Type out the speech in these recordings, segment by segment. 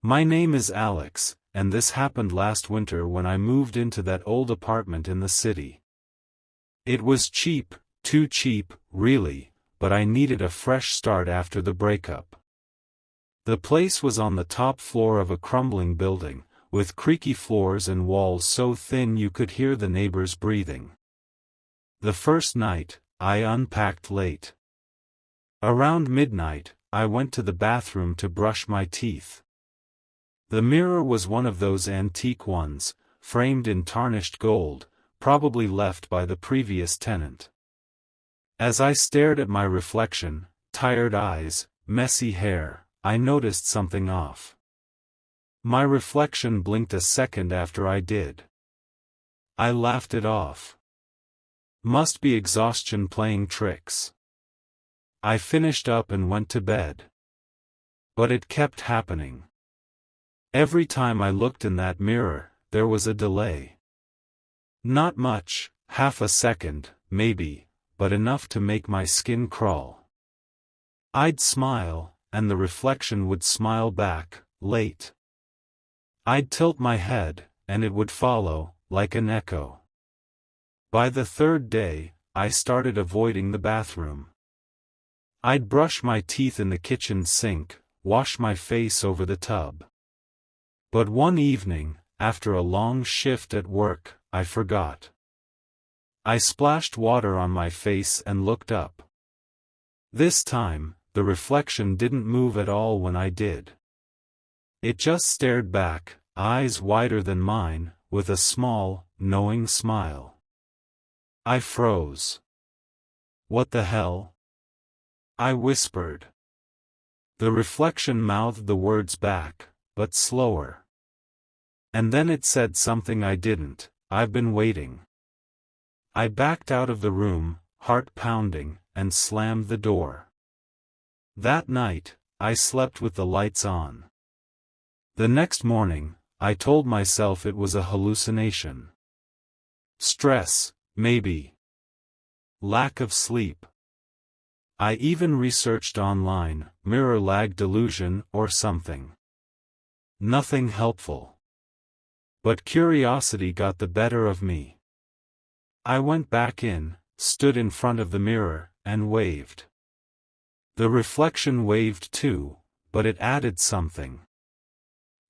My name is Alex, and this happened last winter when I moved into that old apartment in the city. It was cheap, too cheap, really, but I needed a fresh start after the breakup. The place was on the top floor of a crumbling building, with creaky floors and walls so thin you could hear the neighbors breathing. The first night, I unpacked late. Around midnight, I went to the bathroom to brush my teeth. The mirror was one of those antique ones, framed in tarnished gold, probably left by the previous tenant. As I stared at my reflection, tired eyes, messy hair, I noticed something off. My reflection blinked a second after I did. I laughed it off. Must be exhaustion playing tricks. I finished up and went to bed. But it kept happening. Every time I looked in that mirror, there was a delay. Not much, half a second, maybe, but enough to make my skin crawl. I'd smile, and the reflection would smile back, late. I'd tilt my head, and it would follow, like an echo. By the third day, I started avoiding the bathroom. I'd brush my teeth in the kitchen sink, wash my face over the tub. But one evening, after a long shift at work, I forgot. I splashed water on my face and looked up. This time, the reflection didn't move at all when I did. It just stared back, eyes wider than mine, with a small, knowing smile. I froze. "What the hell?" I whispered. The reflection mouthed the words back, but slower. And then it said something I didn't. "I've been waiting." I backed out of the room, heart pounding, and slammed the door. That night, I slept with the lights on. The next morning, I told myself it was a hallucination. Stress, maybe. Lack of sleep. I even researched online, mirror lag delusion or something. Nothing helpful. But curiosity got the better of me. I went back in, stood in front of the mirror, and waved. The reflection waved too, but it added something.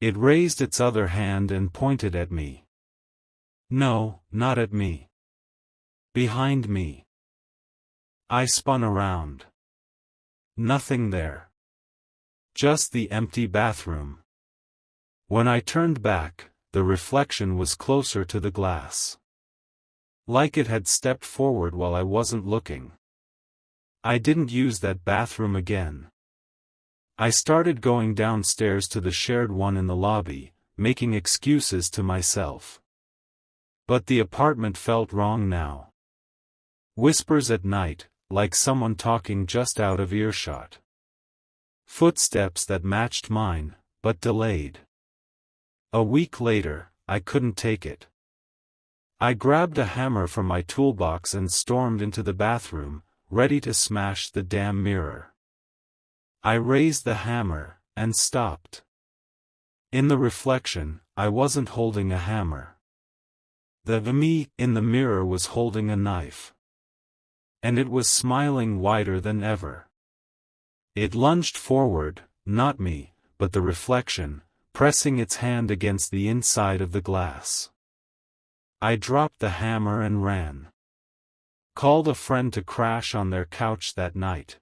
It raised its other hand and pointed at me. No, not at me. Behind me. I spun around. Nothing there. Just the empty bathroom. When I turned back, the reflection was closer to the glass. Like it had stepped forward while I wasn't looking. I didn't use that bathroom again. I started going downstairs to the shared one in the lobby, making excuses to myself. But the apartment felt wrong now. Whispers at night, like someone talking just out of earshot. Footsteps that matched mine, but delayed. A week later, I couldn't take it. I grabbed a hammer from my toolbox and stormed into the bathroom, ready to smash the damn mirror. I raised the hammer, and stopped. In the reflection, I wasn't holding a hammer. The me in the mirror was holding a knife. And it was smiling wider than ever. It lunged forward, not me, but the reflection, pressing its hand against the inside of the glass. I dropped the hammer and ran. Called a friend to crash on their couch that night.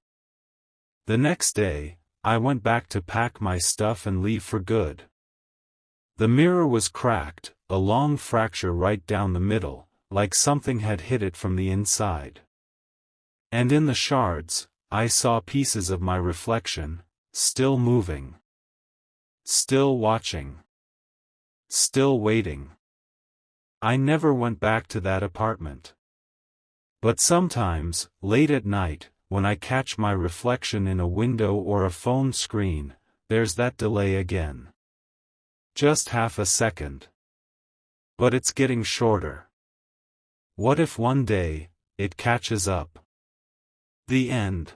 The next day, I went back to pack my stuff and leave for good. The mirror was cracked, a long fracture right down the middle, like something had hit it from the inside. And in the shards, I saw pieces of my reflection, still moving. Still watching. Still waiting. I never went back to that apartment. But sometimes, late at night, when I catch my reflection in a window or a phone screen, there's that delay again. Just half a second. But it's getting shorter. What if one day, it catches up? The end.